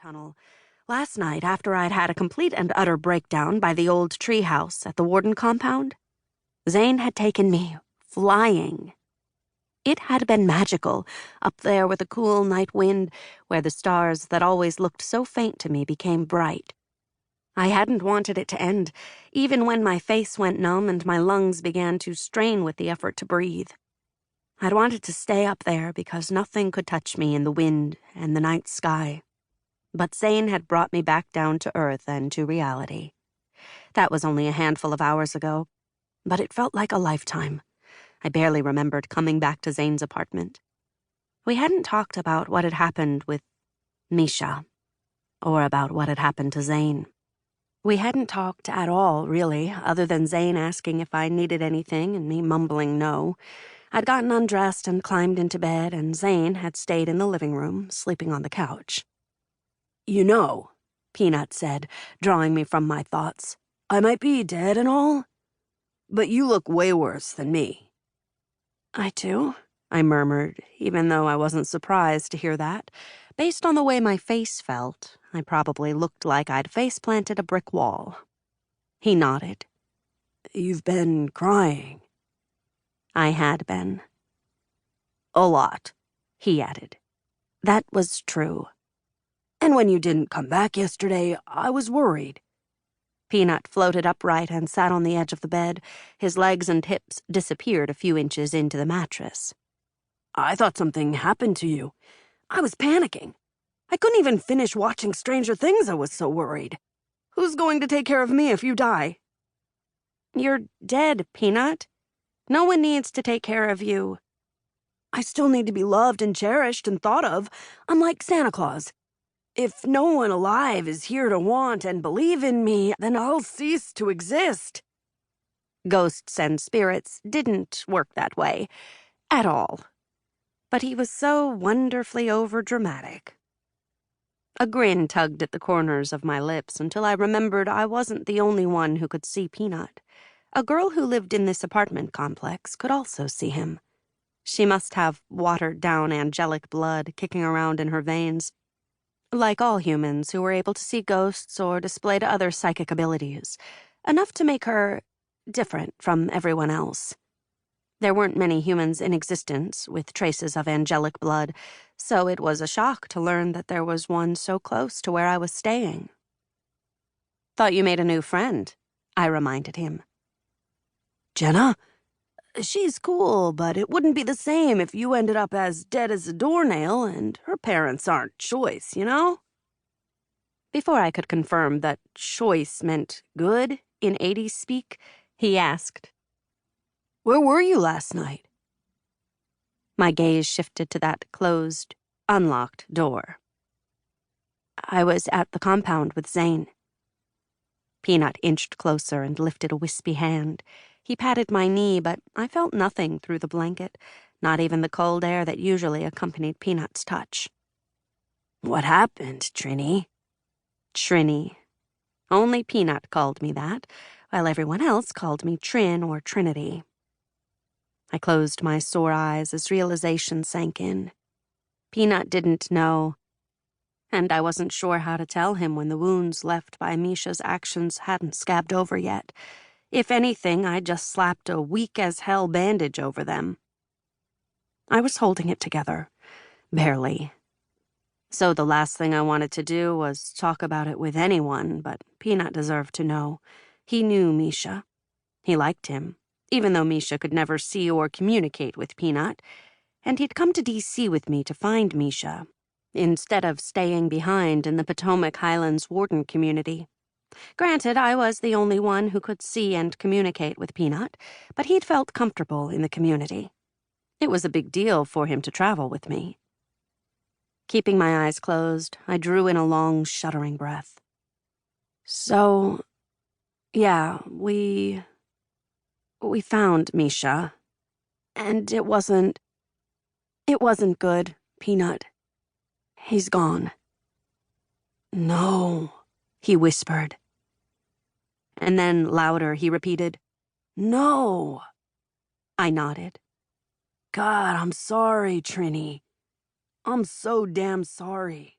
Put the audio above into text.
tunnel. Last night, after I'd had a complete and utter breakdown by the old tree house at the Warden compound, Zayne had taken me flying. It had been magical, up there with the cool night wind, where the stars that always looked so faint to me became bright. I hadn't wanted it to end, even when my face went numb and my lungs began to strain with the effort to breathe. I'd wanted to stay up there because nothing could touch me in the wind and the night sky. But Zayne had brought me back down to earth and to reality. That was only a handful of hours ago, but it felt like a lifetime. I barely remembered coming back to Zayne's apartment. We hadn't talked about what had happened with Misha, or about what had happened to Zayne. We hadn't talked at all, really, other than Zayne asking if I needed anything and me mumbling no. I'd gotten undressed and climbed into bed, and Zayne had stayed in the living room, sleeping on the couch. "You know," Peanut said, drawing me from my thoughts, "I might be dead and all, but you look way worse than me." "I do?" I murmured, even though I wasn't surprised to hear that. Based on the way my face felt, I probably looked like I'd face-planted a brick wall. He nodded. "You've been crying." I had been. "A lot," he added. That was true. "And when you didn't come back yesterday, I was worried." Peanut floated upright and sat on the edge of the bed. His legs and hips disappeared a few inches into the mattress. "I thought something happened to you. I was panicking. I couldn't even finish watching Stranger Things, I was so worried. Who's going to take care of me if you die?" "You're dead, Peanut. No one needs to take care of you." "I still need to be loved and cherished and thought of. I'm like Santa Claus. If no one alive is here to want and believe in me, then I'll cease to exist." Ghosts and spirits didn't work that way. At all. But he was so wonderfully overdramatic. A grin tugged at the corners of my lips until I remembered I wasn't the only one who could see Peanut. A girl who lived in this apartment complex could also see him. She must have watered-down angelic blood kicking around in her veins. Like all humans who were able to see ghosts or displayed other psychic abilities, enough to make her different from everyone else. There weren't many humans in existence with traces of angelic blood, so it was a shock to learn that there was one so close to where I was staying. "Thought you made a new friend," I reminded him. "Jenna? She's cool, but it wouldn't be the same if you ended up as dead as a doornail, and her parents aren't choice, you know?" Before I could confirm that choice meant good in 80s speak, he asked, "Where were you last night?" My gaze shifted to that closed, unlocked door. "I was at the compound with Zayne." Peanut inched closer and lifted a wispy hand. He patted my knee, but I felt nothing through the blanket, not even the cold air that usually accompanied Peanut's touch. "What happened, Trini?" Trini. Only Peanut called me that, while everyone else called me Trin or Trinity. I closed my sore eyes as realization sank in. Peanut didn't know, and I wasn't sure how to tell him when the wounds left by Misha's actions hadn't scabbed over yet. If anything, I just slapped a weak-as-hell bandage over them. I was holding it together, barely. So the last thing I wanted to do was talk about it with anyone, but Peanut deserved to know. He knew Misha. He liked him, even though Misha could never see or communicate with Peanut, and he'd come to D.C. with me to find Misha, instead of staying behind in the Potomac Highlands Warden community. Granted, I was the only one who could see and communicate with Peanut, but he'd felt comfortable in the community. It was a big deal for him to travel with me. Keeping my eyes closed, I drew in a long, shuddering breath. "So, yeah, we found Misha, and it wasn't good, Peanut. He's gone." "No," he whispered. And then, louder, he repeated, "No." I nodded. "God, I'm sorry, Trini. I'm so damn sorry."